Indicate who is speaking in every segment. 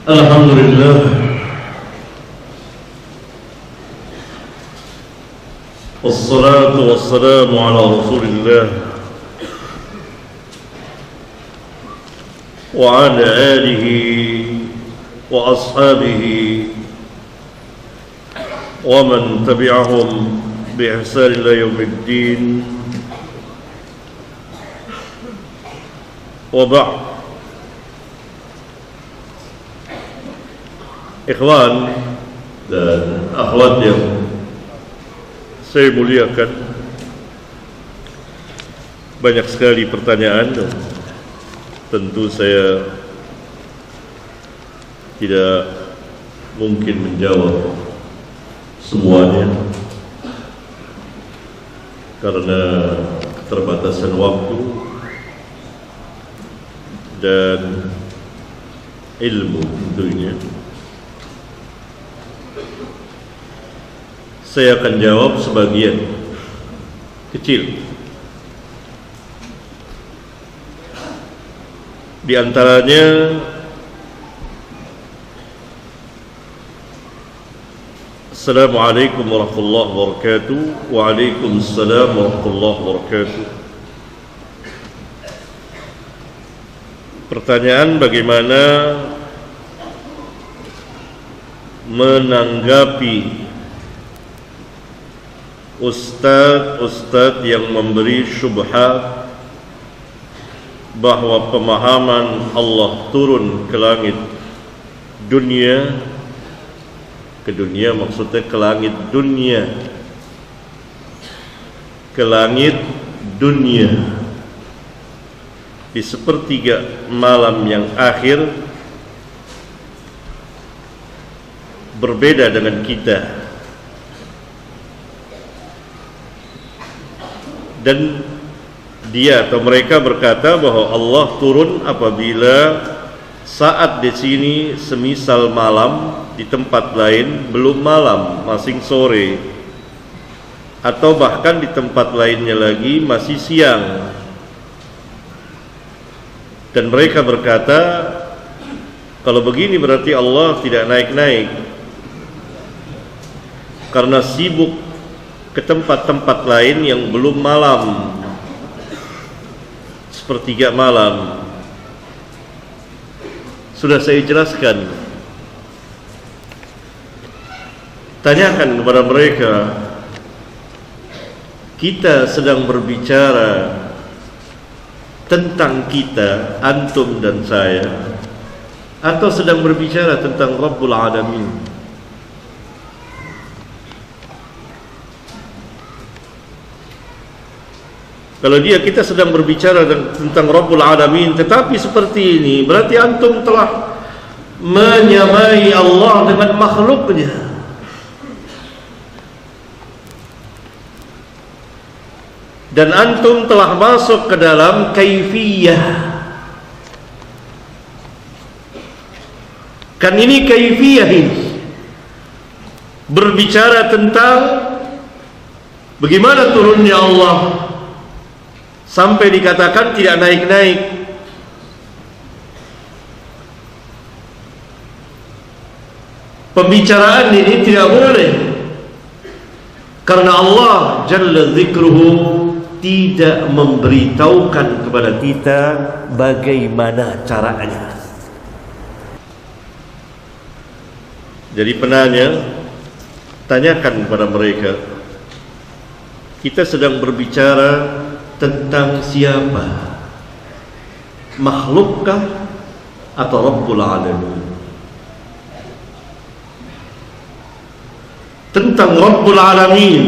Speaker 1: Alhamdulillah, wassalatu wassalamu ala Rasulillah wa ala alihi wa ashabihi wa man tabi'ahum bi ihsan ila yaumiddin. Wa ba'd. Ikhwan dan akhwat yang saya muliakan, banyak sekali pertanyaan dan tentu saya tidak mungkin menjawab semuanya karena keterbatasan waktu dan ilmu tentunya. Saya akan jawab sebagian kecil. Di antaranya Assalamualaikum warahmatullahi wabarakatuh. Waalaikumsalam warahmatullahi wabarakatuh. Pertanyaan, bagaimana menanggapi ustadz yang memberi syubhat bahwa pemahaman Allah turun ke langit dunia, ke dunia maksudnya ke langit dunia, ke langit dunia di sepertiga malam yang akhir, berbeda dengan kita. Dan dia atau mereka berkata bahwa Allah turun apabila saat di sini semisal malam, di tempat lain belum malam, masih sore, atau bahkan di tempat lainnya lagi masih siang. Dan mereka berkata, kalau begini berarti Allah tidak naik-naik karena sibuk ke tempat-tempat lain yang belum malam, sepertiga malam. Sudah saya jelaskan. Tanyakan kepada mereka, kita sedang berbicara tentang kita, antum dan saya, atau sedang berbicara tentang Rabbul Alamin? Kalau kita sedang berbicara tentang Rabbul Alamin, tetapi seperti ini, berarti antum telah menyamai Allah dengan makhluknya. Dan antum telah masuk ke dalam kaifiyah. Kan ini kaifiyah ini, berbicara tentang bagaimana turunnya Allah, sampai dikatakan tidak naik-naik. Pembicaraan ini tidak boleh, karena Allah Jalla Dzikruhu tidak memberitahukan kepada kita bagaimana caranya. Jadi penanya, tanyakan kepada mereka, kita sedang berbicara tentang siapa? Makhlukkah atau Rabbul Alamin? Tentang Rabbul Alamin.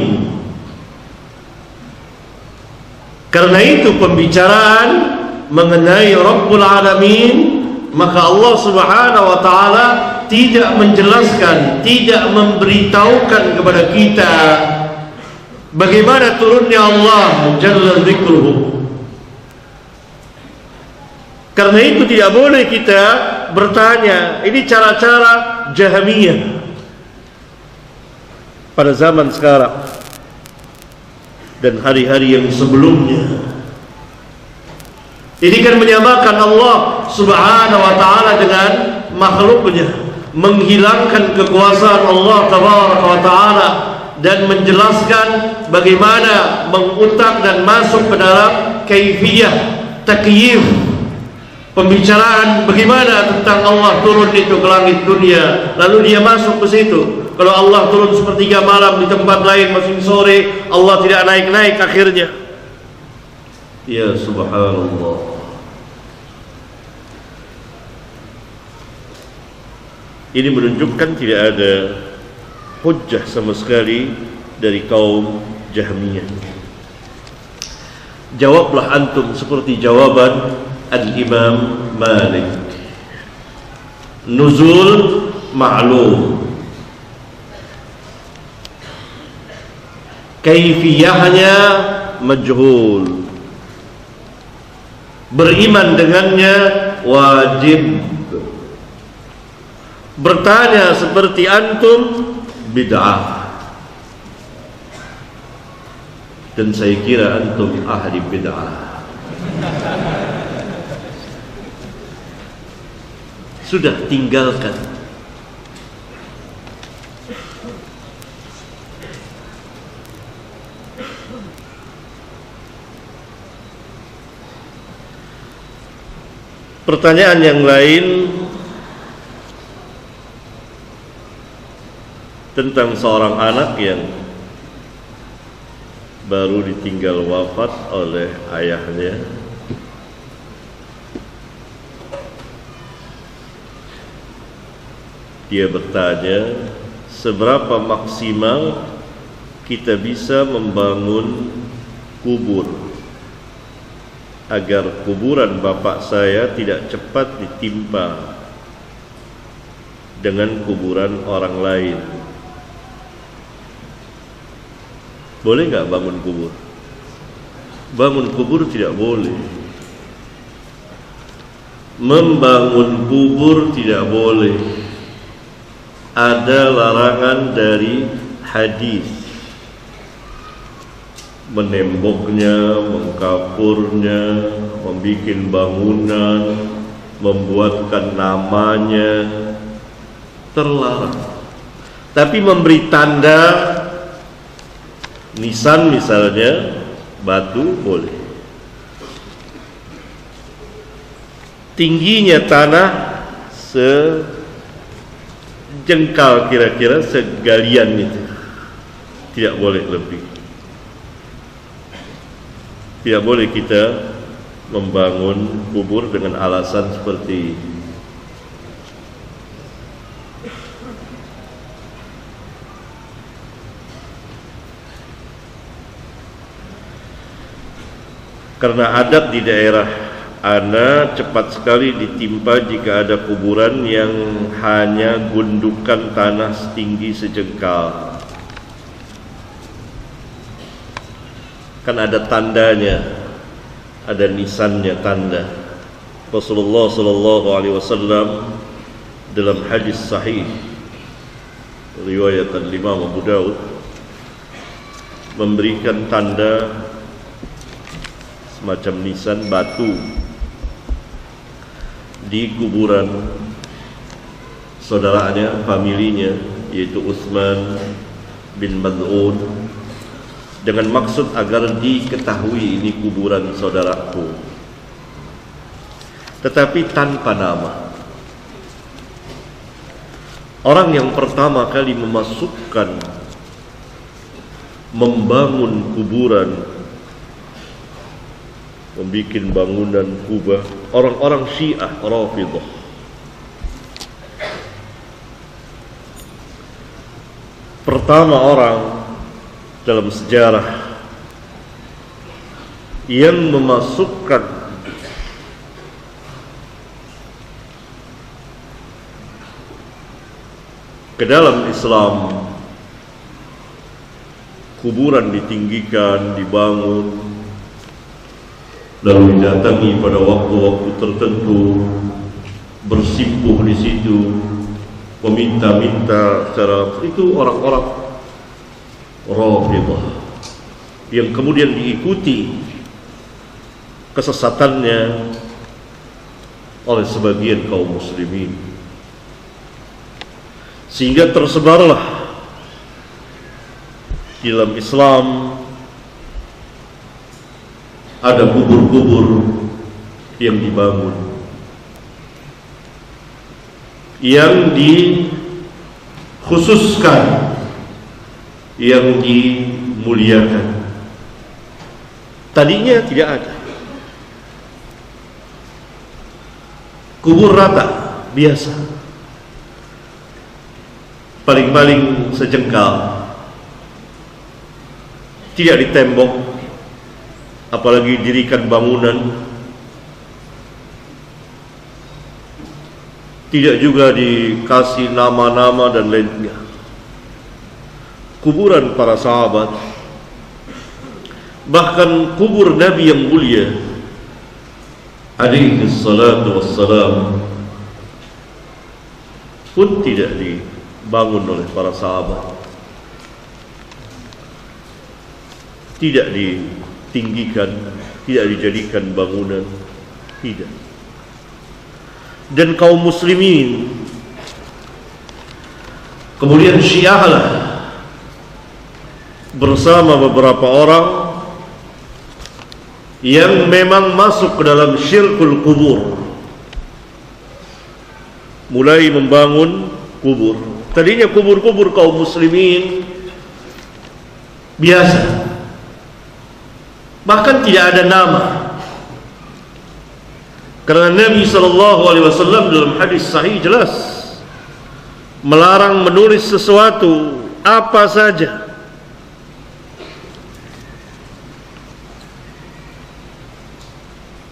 Speaker 1: Karena itu pembicaraan mengenai Rabbul Alamin, maka Allah Subhanahu wa taala tidak menjelaskan, tidak memberitahukan kepada kita bagaimana turunnya Allah Jalla Dzikruhu. Karena itu tidak boleh kita bertanya. Ini cara-cara Jahmiyah pada zaman sekarang dan hari-hari yang sebelumnya. Ini kan menyamakan Allah Subhanahu wa taala dengan makhluknya, menghilangkan kekuasaan Allah Tabaraka wa Ta'ala, dan menjelaskan bagaimana mengutak dan masuk ke dalam kaifiyah takyif, pembicaraan bagaimana tentang Allah turun itu ke langit dunia, lalu dia masuk ke situ. Kalau Allah turun sepertiga malam di tempat lain masing sore, Allah tidak naik-naik akhirnya. Ya subhanallah. Ini menunjukkan tidak ada hujjah sama sekali dari kaum Jahmiyah. Jawablah antum seperti jawaban Al-Imam Malik. Nuzul ma'lum, kaifiyahnya majhul, beriman dengannya wajib, bertanya seperti antum bid'ah. Dan saya kira antum ahli bid'ah. Sudah, tinggalkan. Pertanyaan yang lain tentang seorang anak yang baru ditinggal wafat oleh ayahnya. Dia bertanya, seberapa maksimal kita bisa membangun kubur agar kuburan bapak saya tidak cepat ditimpa dengan kuburan orang lain. Boleh nggak bangun kubur? Bangun kubur tidak boleh. Membangun kubur tidak boleh. Ada larangan dari hadis. Menemboknya, mengkapurnya, membuat bangunan, membuatkan namanya, terlarang. Tapi memberi tanda nisan misalnya, batu, boleh. Tingginya tanah sejengkal, kira-kira segalian itu, tidak boleh lebih. Tidak boleh kita membangun kubur dengan alasan seperti ini. Karena adat di daerah ana cepat sekali ditimpa jika ada kuburan yang hanya gundukan tanah setinggi sejengkal. Kan ada tandanya, ada nisannya, tanda. Rasulullah sallallahu alaihi wasallam dalam hadis sahih riwayat Imam Abu Daud memberikan tanda semacam nisan batu di kuburan saudaranya, familinya, yaitu Utsman bin Maz'un, dengan maksud agar diketahui ini kuburan saudaraku, tetapi tanpa nama. Orang yang pertama kali membangun kuburan, membuat bangunan kubah, orang-orang Syiah Rafidhah. Pertama orang dalam sejarah yang memasukkan ke dalam Islam kuburan ditinggikan, dibangun, lalu didatangi pada waktu-waktu tertentu, bersimpuh di situ, meminta-minta secara itu, orang-orang Rafidhah yang kemudian diikuti kesesatannya oleh sebagian kaum muslimin. Sehingga tersebarlah di dalam Islam ada kubur-kubur yang dibangun, yang dikhususkan, yang dimuliakan. Tadinya tidak ada. Kubur rata, biasa. Paling-paling sejengkal. Tidak ditembok, apalagi dirikan bangunan. Tidak juga dikasih nama-nama dan lainnya. Kuburan para sahabat, bahkan kubur Nabi yang mulia alaihi salatu wassalam pun tidak dibangun oleh para sahabat, tidak ditinggikan, tidak dijadikan bangunan, tidak. Dan kaum muslimin kemudian Syiahlah bersama beberapa orang yang memang masuk ke dalam syirkul kubur, mulai membangun kubur. Tadinya kubur-kubur kaum muslimin biasa, bahkan tidak ada nama. Karena Nabi SAW dalam hadis sahih jelas melarang menulis sesuatu apa saja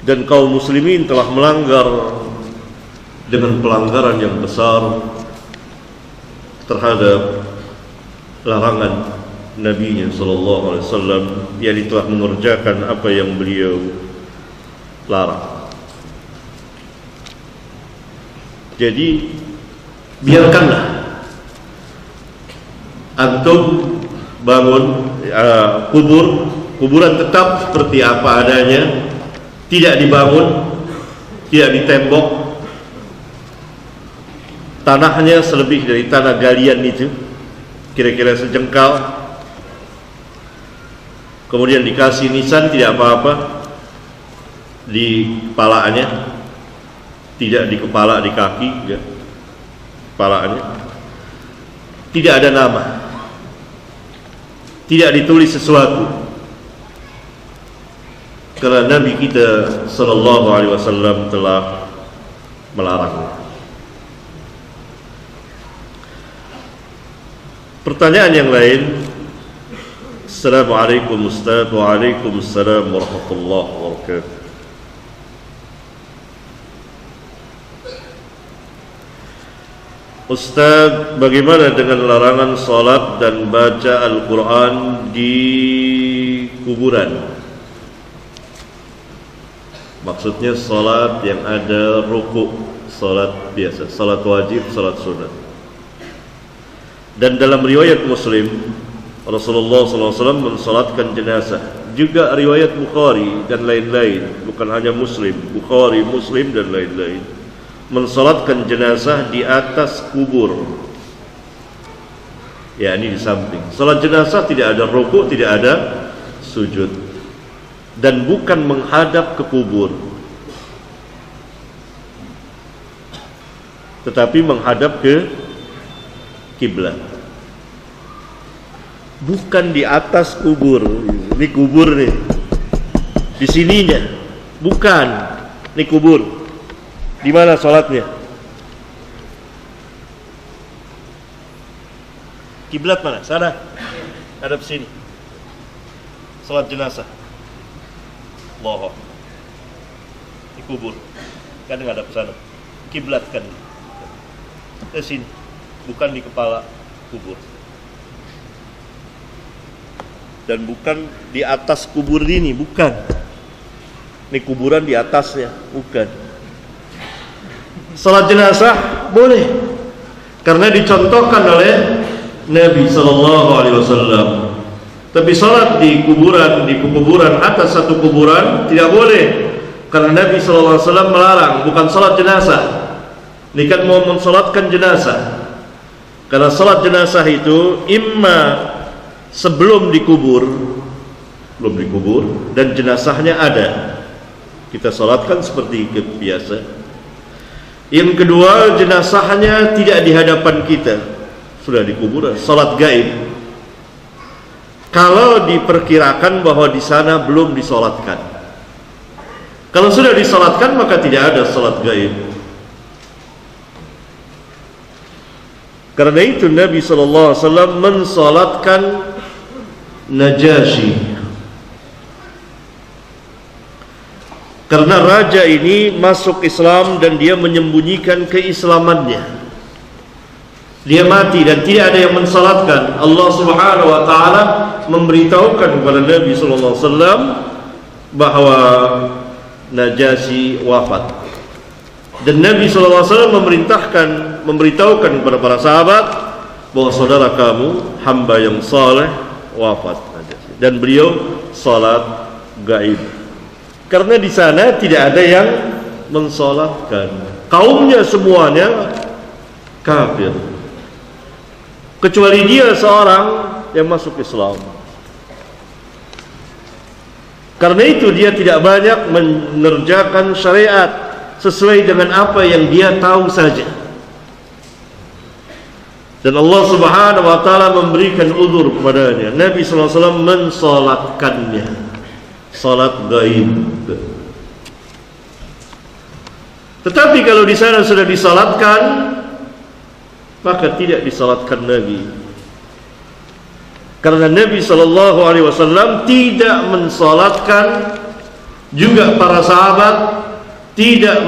Speaker 1: dan kaum muslimin telah melanggar dengan pelanggaran yang besar terhadap larangan Nabi-Nya SAW, yang telah mengerjakan apa yang beliau larang. Jadi biarkanlah antum bangun kuburan tetap seperti apa adanya, tidak dibangun, tidak ditembok, tanahnya selebih dari tanah galian itu, kira-kira sejengkal, kemudian dikasih nisan tidak apa-apa di kepalanya, tidak di kepala, di kaki, ya, kepalanya, tidak ada nama, tidak ditulis sesuatu. Karena Nabi kita sallallahu alaihi wasallam telah melarang. Pertanyaan yang lain. Assalamualaikum Ustaz. Waalaikumsalam warahmatullahi wabarakatuh. Ustaz, bagaimana dengan larangan salat dan baca Al-Quran di kuburan? Maksudnya salat yang ada rukuk, salat biasa, salat wajib, salat sunat. Dan dalam riwayat Muslim, Rasulullah SAW mensalatkan jenazah. Juga riwayat Bukhari dan lain-lain, bukan hanya Muslim, Bukhari, Muslim dan lain-lain, mensalatkan jenazah di atas kubur. Ya, ini di samping. Salat jenazah tidak ada rukuk, tidak ada sujud, dan bukan menghadap ke kubur, tetapi menghadap ke kiblat. Bukan di atas kubur. Ini kubur nih, di sininya. Bukan, ini kubur. Di mana salatnya? Kiblat mana? Sana. Hadap sini. Salat jenazah. Allahu Akbar. Di kubur. Kan ngadap ke sana. Kiblat kan. Ke sini. Bukan di kepala kubur. Dan bukan di atas kubur ini, bukan. Ini kuburan di atasnya, bukan. Salat jenazah boleh, karena dicontohkan oleh Nabi SAW. Tapi salat di kuburan atas satu kuburan tidak boleh, karena Nabi SAW melarang. Bukan salat jenazah. Ini kan mau mensalatkan jenazah. Karena salat jenazah itu imma sebelum dikubur, belum dikubur, dan jenazahnya ada, kita salatkan seperti biasa. Yang kedua, jenazahnya tidak di hadapan kita, sudah dikubur, salat gaib. Kalau diperkirakan bahwa di sana belum disolatkan. Kalau sudah disolatkan maka tidak ada salat gaib. Karena itu Nabi SAW mensolatkan Najasyi. Karena raja ini masuk Islam dan dia menyembunyikan keislamannya. Dia mati dan tidak ada yang mensalatkan. Allah Subhanahu wa taala memberitahukan kepada Nabi sallallahu alaihi wasallam bahwa Najasyi wafat. Dan Nabi sallallahu alaihi wasallam memberitahukan kepada para sahabat bahwa saudara kamu hamba yang saleh wafat, dan beliau salat gaib. Karena di sana tidak ada yang mensalatkan. Kaumnya semuanya kafir, kecuali dia seorang yang masuk Islam. Karena itu dia tidak banyak mengerjakan syariat sesuai dengan apa yang dia tahu saja. Dan Allah Subhanahu wa taala memberikan uzur kepadanya. Nabi sallallahu alaihi wasallam mensalatkannya salat gaib. Tetapi kalau di sana sudah disalatkan, maka tidak disalatkan Nabi. Karena Nabi sallallahu alaihi wasallam tidak mensalatkan, juga para sahabat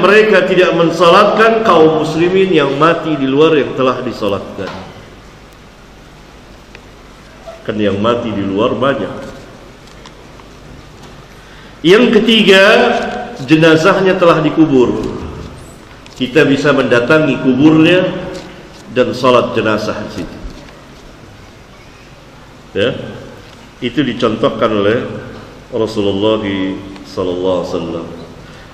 Speaker 1: mereka tidak mensalatkan kaum muslimin yang mati di luar yang telah disalatkan. Kan yang mati di luar banyak. Yang ketiga, jenazahnya telah dikubur. Kita bisa mendatangi kuburnya dan salat jenazah di situ. Ya, itu dicontohkan oleh Rasulullah sallallahu alaihi wasallam.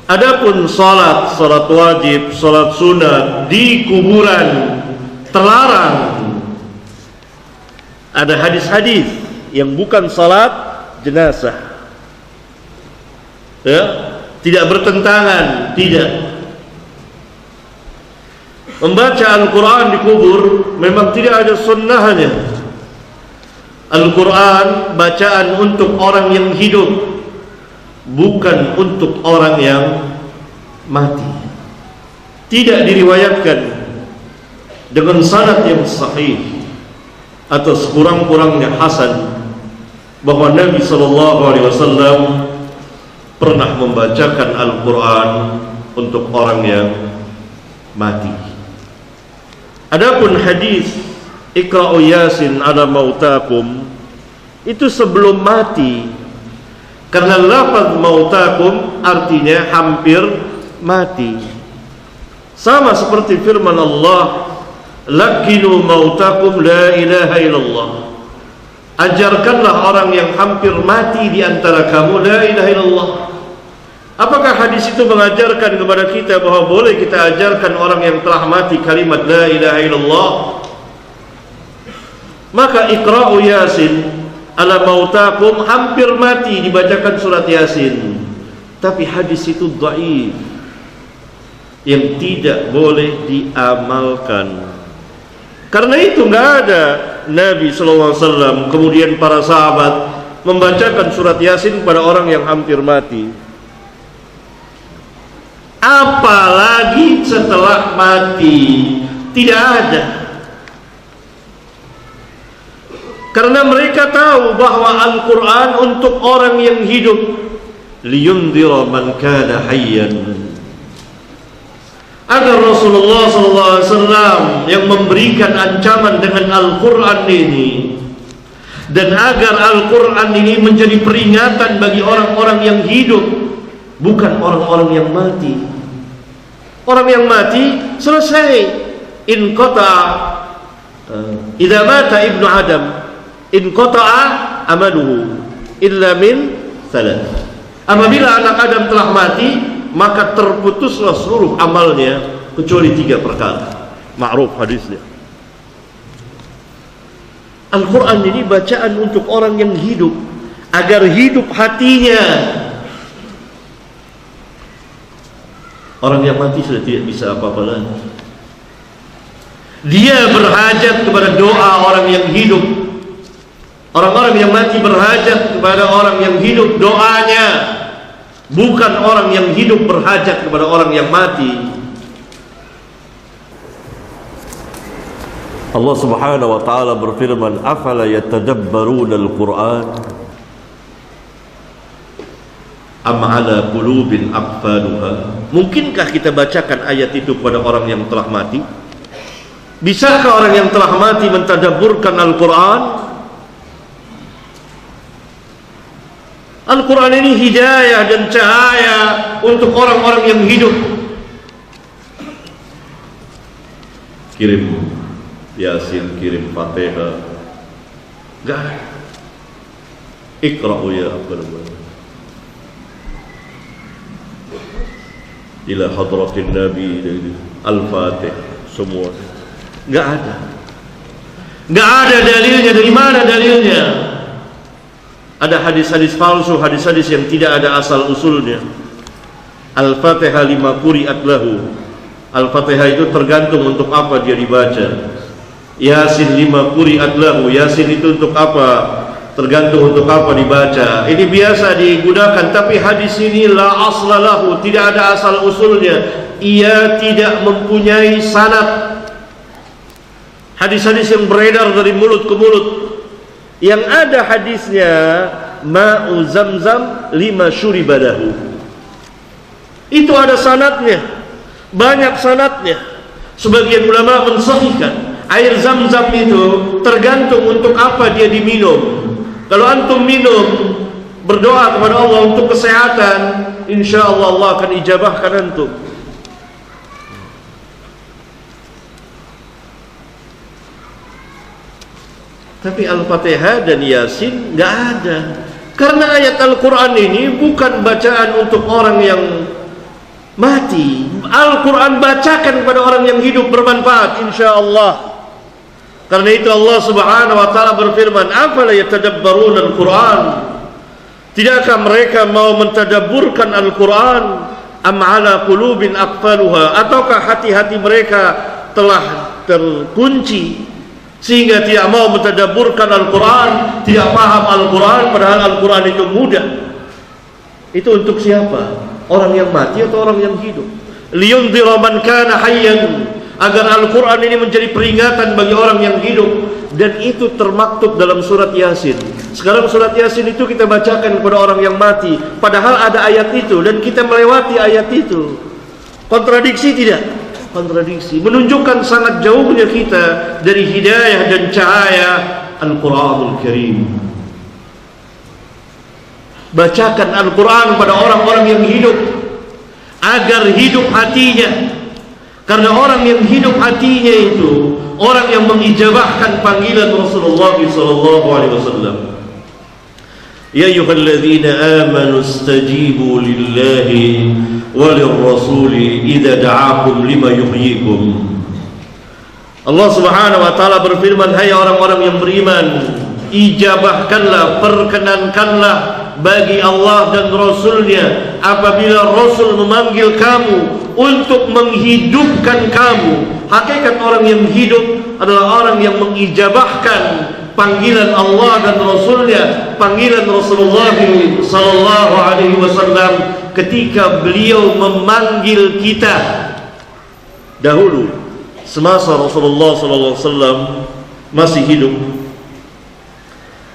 Speaker 1: Adapun salat wajib, salat sunat di kuburan terlarang. Ada hadis-hadis yang bukan salat jenazah. Ya, tidak bertentangan, tidak. Membaca Al-Quran di kubur memang tidak ada sunnahnya. Al-Quran bacaan untuk orang yang hidup, bukan untuk orang yang mati. Tidak diriwayatkan dengan sanad yang sahih atau sekurang-kurangnya hasan bahwa Nabi SAW pernah membacakan Al-Quran untuk orang yang mati. Adapun hadis Iqra'u Yasin ala mautakum itu sebelum mati. Karena lafaz mautakum artinya hampir mati. Sama seperti firman Allah, lakinu mautakum la ilaha illallah. Ajarkanlah orang yang hampir mati di antara kamu la ilaha illallah. Apakah hadis itu mengajarkan kepada kita bahwa boleh kita ajarkan orang yang telah mati kalimat la ilaha illallah? Maka Iqra'u Yasin ala mautakum hampir mati dibacakan surat Yasin. Tapi hadis itu dhaif, yang tidak boleh diamalkan. Karena itu enggak ada Nabi SAW kemudian para sahabat membacakan surat Yasin pada orang yang hampir mati, apalagi setelah mati. Tidak ada. Karena mereka tahu bahwa Al-Quran untuk orang yang hidup, liyundhira man kana hayyan, agar Rasulullah SAW yang memberikan ancaman dengan Al-Quran ini, dan agar Al-Quran ini menjadi peringatan bagi orang-orang yang hidup, bukan orang-orang yang mati. Orang yang mati selesai. In qata'a idza mata ibnu Adam in qata'a amaluhu illa min thalath. Apabila anak Adam telah mati, maka terputuslah seluruh amalnya kecuali 3 perkara. Ma'ruf hadisnya. Al-Quran ini bacaan untuk orang yang hidup, agar hidup hatinya. Orang yang mati sudah tidak bisa apa-apa lagi. Dia berhajat kepada doa orang yang hidup. Orang-orang yang mati berhajat kepada orang yang hidup doanya, bukan orang yang hidup berhajat kepada orang yang mati. Allah Subhanahu wa taala berfirman, "Afala yatadabbaruna al-Qur'an am 'ala qulubin aqfaluha?" Mungkinkah kita bacakan ayat itu kepada orang yang telah mati? Bisakah orang yang telah mati mentadabburkan Al-Quran? Al-Quran ini hidayah dan cahaya untuk orang-orang yang hidup. Kirim Yasin, kirim Fatihah, enggak. Iqra'u ya Abdul ila hadratin Nabi, Al-Fatih, semua enggak ada. Enggak ada dalilnya. Dari mana dalilnya? Ada hadis-hadis palsu, hadis-hadis yang tidak ada asal usulnya. Al-Fatihah lima quri'at lahu. Al-Fatihah itu tergantung untuk apa dia dibaca. Yasin lima quri'at lahu. Yasin itu untuk apa? Tergantung untuk apa dibaca. Ini biasa digunakan, tapi hadis ini la asla lahu, tidak ada asal usulnya. Ia tidak mempunyai sanad. Hadis-hadis yang beredar dari mulut ke mulut. Yang ada hadisnya, ma'u zamzam lima syuribadahu. Itu ada sanadnya, banyak sanadnya. Sebagian ulama mensahihkan air zam-zam itu tergantung untuk apa dia diminum. Kalau antum minum, berdoa kepada Allah untuk kesehatan, insya Allah Allah akan ijabahkan antum. Tapi Al-Fatihah dan Yasin nggak ada. Karena ayat Al-Quran ini bukan bacaan untuk orang yang mati. Al-Quran bacakan kepada orang yang hidup, bermanfaat insya Allah. Karena itu Allah Subhanahu wa taala berfirman, "Afala yatadabbaruna al-Qur'an?" Tidakkah mereka mau mentadabburkan Al-Quran? Am 'ala qulubin aqfaluha? Ataukah hati-hati mereka telah terkunci sehingga tidak mau mentadabburkan Al-Quran, tidak paham Al-Quran, padahal Al-Quran itu mudah. Itu untuk siapa? Orang yang mati atau orang yang hidup? Liyundhira man kana hayyan, agar Al-Quran ini menjadi peringatan bagi orang yang hidup. Dan itu termaktub dalam surat Yasin. Sekarang surat Yasin itu kita bacakan kepada orang yang mati, padahal ada ayat itu, dan kita melewati ayat itu. Kontradiksi tidak? Kontradiksi. Menunjukkan sangat jauhnya kita dari hidayah dan cahaya Al-Quranul Karim. Bacakan Al-Quran pada orang-orang yang hidup, agar hidup hatinya. Karena orang yang hidup hatinya itu orang yang mengijabahkan panggilan Rasulullah SAW. Ya ayyuhalladzina amanu istajibu lillahi walirrasuli idza da'akum lima yuhyikum. Allah Subhanahu wa taala berfirman, hai orang-orang yang beriman, ijabahkanlah, perkenankanlah bagi Allah dan Rasulnya apabila Rasul memanggil kamu untuk menghidupkan kamu. Hakikat orang yang hidup adalah orang yang mengijabahkan panggilan Allah dan Rasulnya, panggilan Rasulullah sallallahu alaihi wasallam ketika beliau memanggil kita. Dahulu semasa Rasulullah sallallahu alaihi wasallam masih hidup,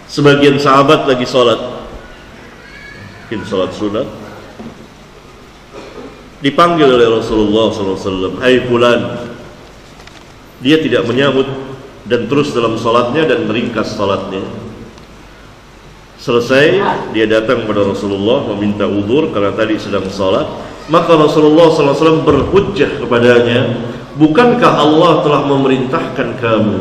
Speaker 1: sebagian sahabat lagi sholat, mungkin sholat sunat, dipanggil oleh Rasulullah SAW, hai fulan. Dia tidak menyambut dan terus dalam sholatnya dan meringkas sholatnya. Selesai, dia datang kepada Rasulullah meminta udzur karena tadi sedang sholat. Maka Rasulullah SAW berhujjah kepadanya, bukankah Allah telah memerintahkan kamu,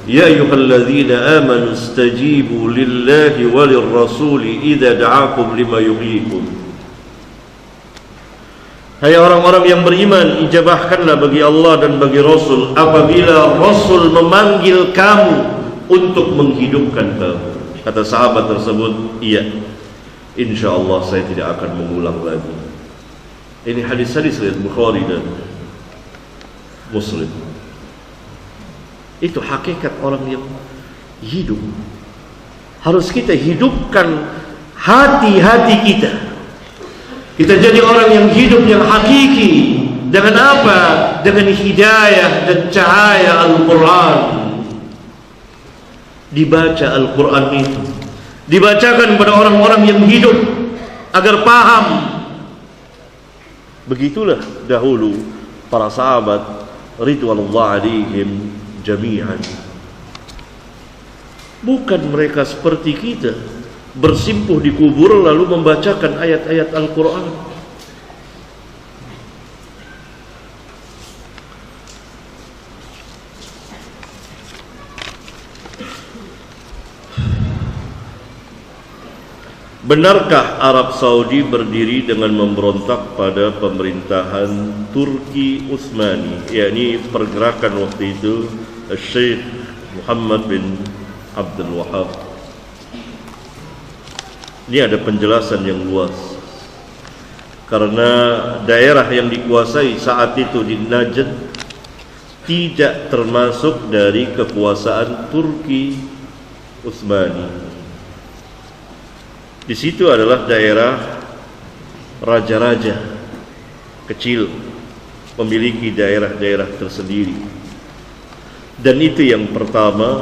Speaker 1: ya ayyuhalladzina amanu istajibu lillahi walirrasuli idza da'akum lima yuhyikum. Hai orang-orang yang beriman, ijabahkanlah bagi Allah dan bagi Rasul apabila Rasul memanggil kamu untuk menghidupkan kamu. Kata sahabat tersebut, iya, insya Allah saya tidak akan mengulang lagi. Ini hadis-hadis riwayat Bukhari dan Muslim. Itu hakikat orang yang hidup. Harus kita hidupkan hati-hati kita. Kita jadi orang yang hidup yang hakiki. Dengan apa? Dengan hidayah dan cahaya Al-Quran. Dibaca Al-Quran itu, dibacakan kepada orang-orang yang hidup agar paham. Begitulah dahulu para sahabat ridwanullah alaihim jami'an. Bukan mereka seperti kita bersimpuh di kubur lalu membacakan ayat-ayat Al-Quran. Benarkah Arab Saudi berdiri dengan memberontak pada pemerintahan Turki Utsmani, yakni pergerakan waktu itu Syekh Muhammad bin Abdul Wahab? Ini ada penjelasan yang luas. Karena daerah yang dikuasai saat itu di Najd tidak termasuk dari kekuasaan Turki Utsmani. Di situ adalah daerah raja-raja kecil memiliki daerah-daerah tersendiri. Dan itu yang pertama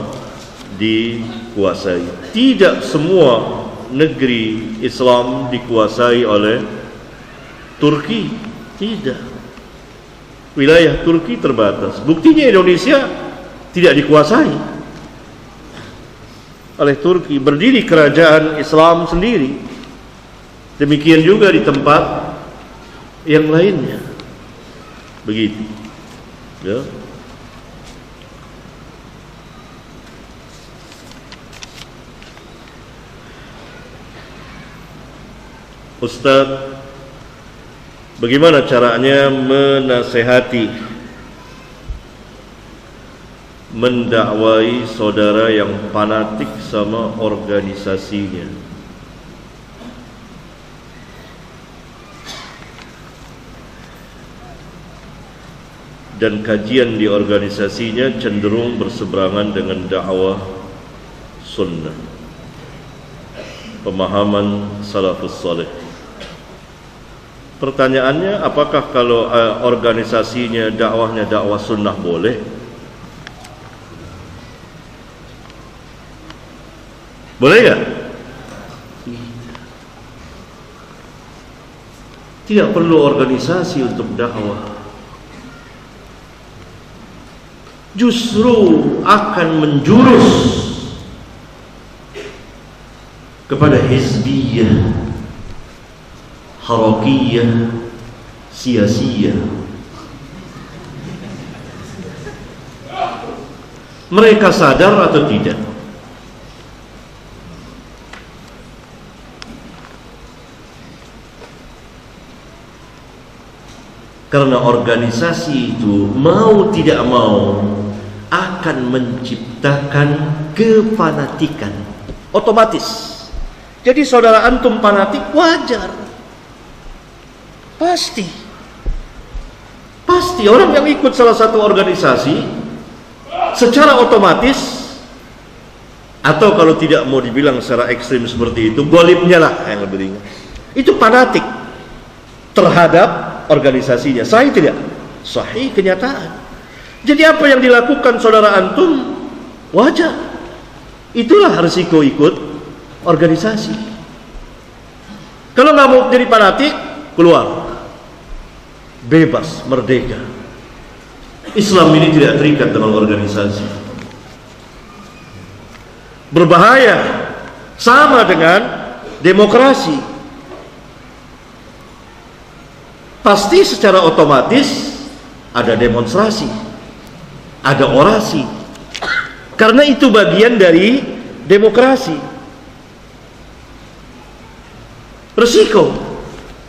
Speaker 1: dikuasai. Tidak semua negeri Islam dikuasai oleh Turki. Tidak. Wilayah Turki terbatas. Buktinya Indonesia tidak dikuasai oleh Turki, berdiri kerajaan Islam sendiri. Demikian juga di tempat yang lainnya. Begitu. Ya. Ustaz, bagaimana caranya menasehati, mendakwai saudara yang fanatik sama organisasinya? Dan kajian di organisasinya cenderung berseberangan dengan dakwah sunnah, pemahaman salafus saleh. Pertanyaannya, apakah kalau organisasinya dakwahnya dakwah sunnah boleh? Boleh nggak? Tidak perlu organisasi untuk dakwah. Justru akan menjurus kepada hizbiyah, harakiyah, siyasiyah. Mereka sadar atau tidak? Karena organisasi itu mau tidak mau akan menciptakan kefanatikan otomatis. Jadi saudara antum fanatik wajar. Pasti orang yang ikut salah satu organisasi secara otomatis, atau kalau tidak mau dibilang secara ekstrim seperti itu, golibnya lah yang lebih ringan, itu fanatik terhadap organisasinya. Sahih tidak? Sahih kenyataan. Jadi apa yang dilakukan saudara antum wajar. Itulah risiko ikut organisasi. Kalau nggak mau jadi fanatik, keluar. Bebas, merdeka. Islam ini tidak terikat dengan organisasi. Berbahaya. Sama dengan demokrasi. Pasti secara otomatis ada demonstrasi, ada orasi. Karena itu bagian dari demokrasi. Resiko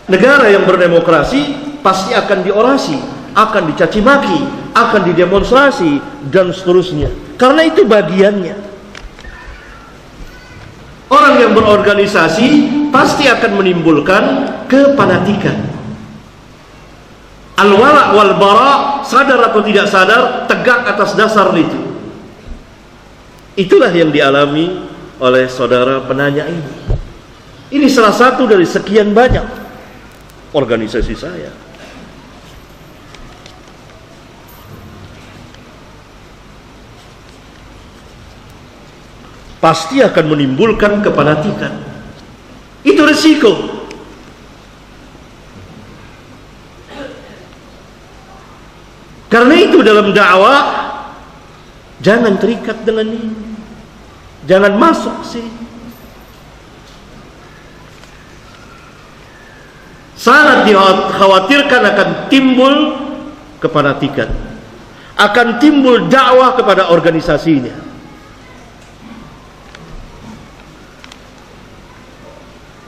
Speaker 1: negara yang berdemokrasi pasti akan diorasi, akan dicaci maki, akan didemonstrasi dan seterusnya. Karena itu bagiannya. Orang yang berorganisasi pasti akan menimbulkan kefanatikan. Al-wala' wal bara', sadar atau tidak sadar, tegak atas dasar itu. Itulah yang dialami oleh saudara penanya ini. Ini salah satu dari sekian banyak organisasi saya. Pasti akan menimbulkan kefanatikan. Itu resiko. Karena itu dalam dakwah jangan terikat dengan ini. Jangan masuk sini. Sangat dikhawatirkan akan timbul kefanatikan. Akan timbul dakwah kepada organisasinya.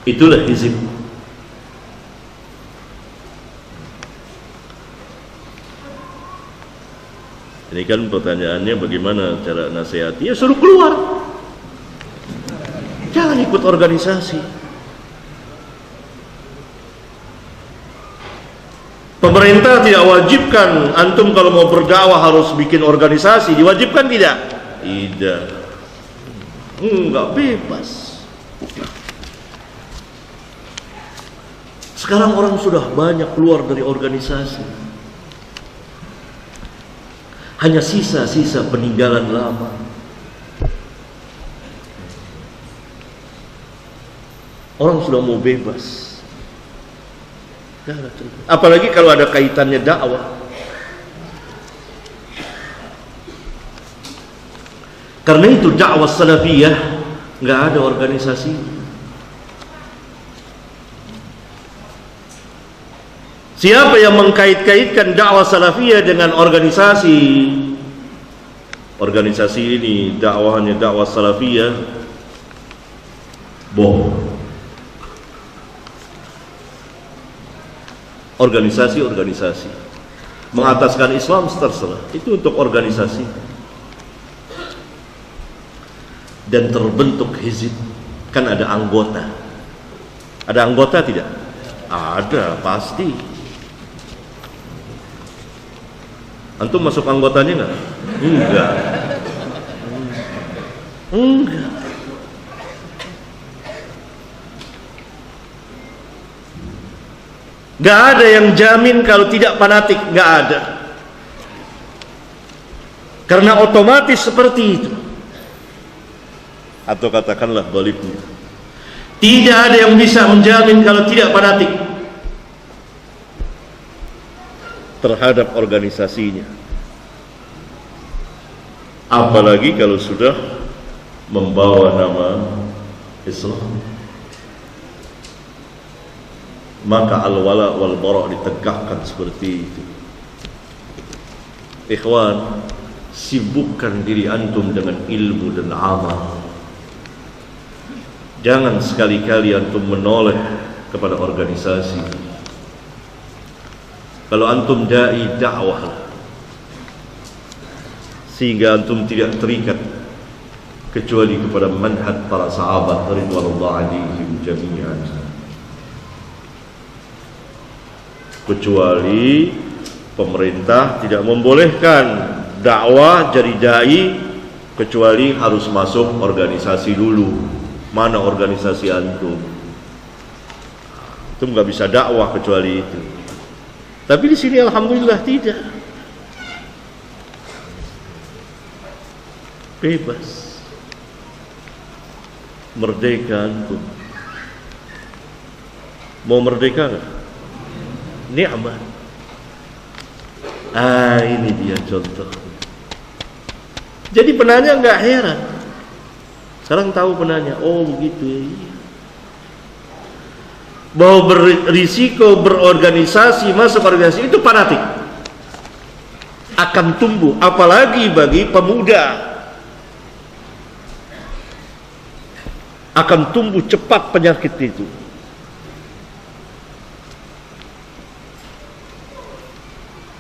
Speaker 1: Itulah hizib. Ini kan pertanyaannya bagaimana cara nasihati? Ya suruh keluar. Jangan ikut organisasi. Pemerintah tidak wajibkan antum kalau mau berdakwah harus bikin organisasi. Diwajibkan tidak? Tidak. Enggak, bebas. Sekarang orang sudah banyak keluar dari organisasi. Hanya sisa-sisa peninggalan lama. Orang sudah mau bebas. Apalagi kalau ada kaitannya dakwah. Karena itu dakwah salafiyah nggak ada organisasi. Siapa yang mengkait-kaitkan dakwah salafiyah dengan organisasi? Organisasi ini dakwahnya dakwah salafiyah, bohong. Organisasi mengataskan Islam terserah, itu untuk organisasi. Dan terbentuk hizib, kan ada anggota. Ada anggota tidak? Ada, pasti. Antum masuk anggotanya enggak? Enggak. Enggak. Enggak ada yang jamin kalau tidak fanatik, enggak ada. Karena otomatis seperti itu. Atau katakanlah baliknya. Tidak ada yang bisa menjamin kalau tidak fanatik terhadap organisasinya. Apalagi kalau sudah membawa nama Islam. Maka al-wala wal bara' ditegakkan seperti itu. Ikhwan, sibukkan diri antum dengan ilmu dan amal. Jangan sekali-kali antum menoleh kepada organisasi. Kalau antum dai dakwah, sehingga antum tidak terikat kecuali kepada manhaj para sahabat ridwanullah alaihim jami'an. Kecuali pemerintah tidak membolehkan dakwah jadi dai kecuali harus masuk organisasi dulu. Mana organisasi antum? Antum nggak bisa dakwah kecuali itu. Tapi di sini alhamdulillah tidak. Bebas. Merdeka antum. Mau merdeka enggak? Nikmat. Ini dia contoh. Jadi penanya enggak heran. Sekarang tahu penanya, oh begitu ya. Bahwa berisiko berorganisasi, masuk organisasi itu fanatik akan tumbuh, apalagi bagi pemuda akan tumbuh cepat penyakit itu.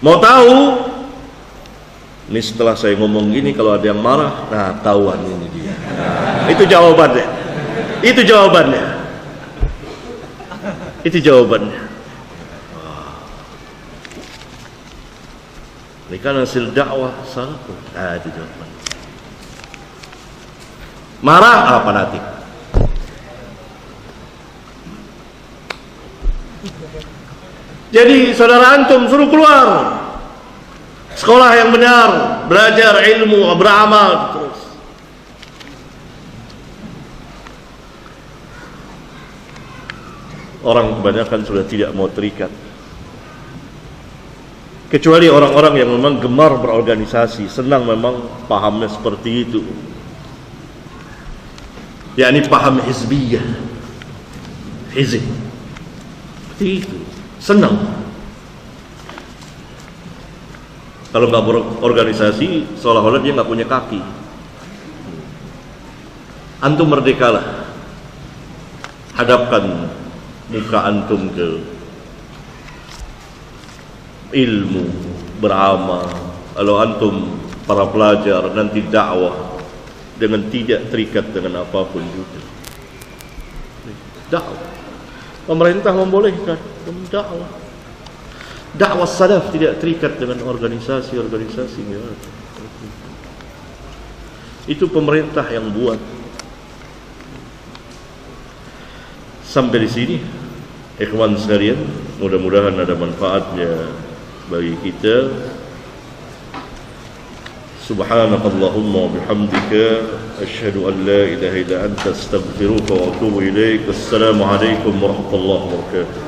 Speaker 1: Mau tahu? Ini setelah saya ngomong gini, kalau ada yang marah, nah tahuan ini dia. Nah, itu jawabannya. Itu jawabannya. Itu jawabannya. Ini kan hasil dakwah salaf. Itu jawabannya. Marah apa nanti? Jadi saudara antum suruh keluar, sekolah yang benar, belajar ilmu, beramal terus. Orang kebanyakan sudah tidak mau terikat, kecuali orang-orang yang memang gemar berorganisasi, senang memang pahamnya seperti itu, yakni paham hizbiyah, hizib, seperti itu, senang. Kalau nggak berorganisasi, seolah-olah dia nggak punya kaki. Antum merdekalah, hadapkan muka antum ke ilmu, beramal. Kalau antum para pelajar nanti dakwah dengan tidak terikat dengan apapun juga. Dakwah, pemerintah membolehkan dakwah. Dakwah salaf tidak terikat dengan organisasi-organisasi. Itu pemerintah yang buat. Sampai di sini, ikhwan sekalian, mudah-mudahan ada manfaatnya bagi kita. Subhanakallahumma wa bihamdika asyhadu an la ilaha illa anta astaghfiruka wa atubu ilaik. Assalamu alaikum warahmatullahi wabarakatuh.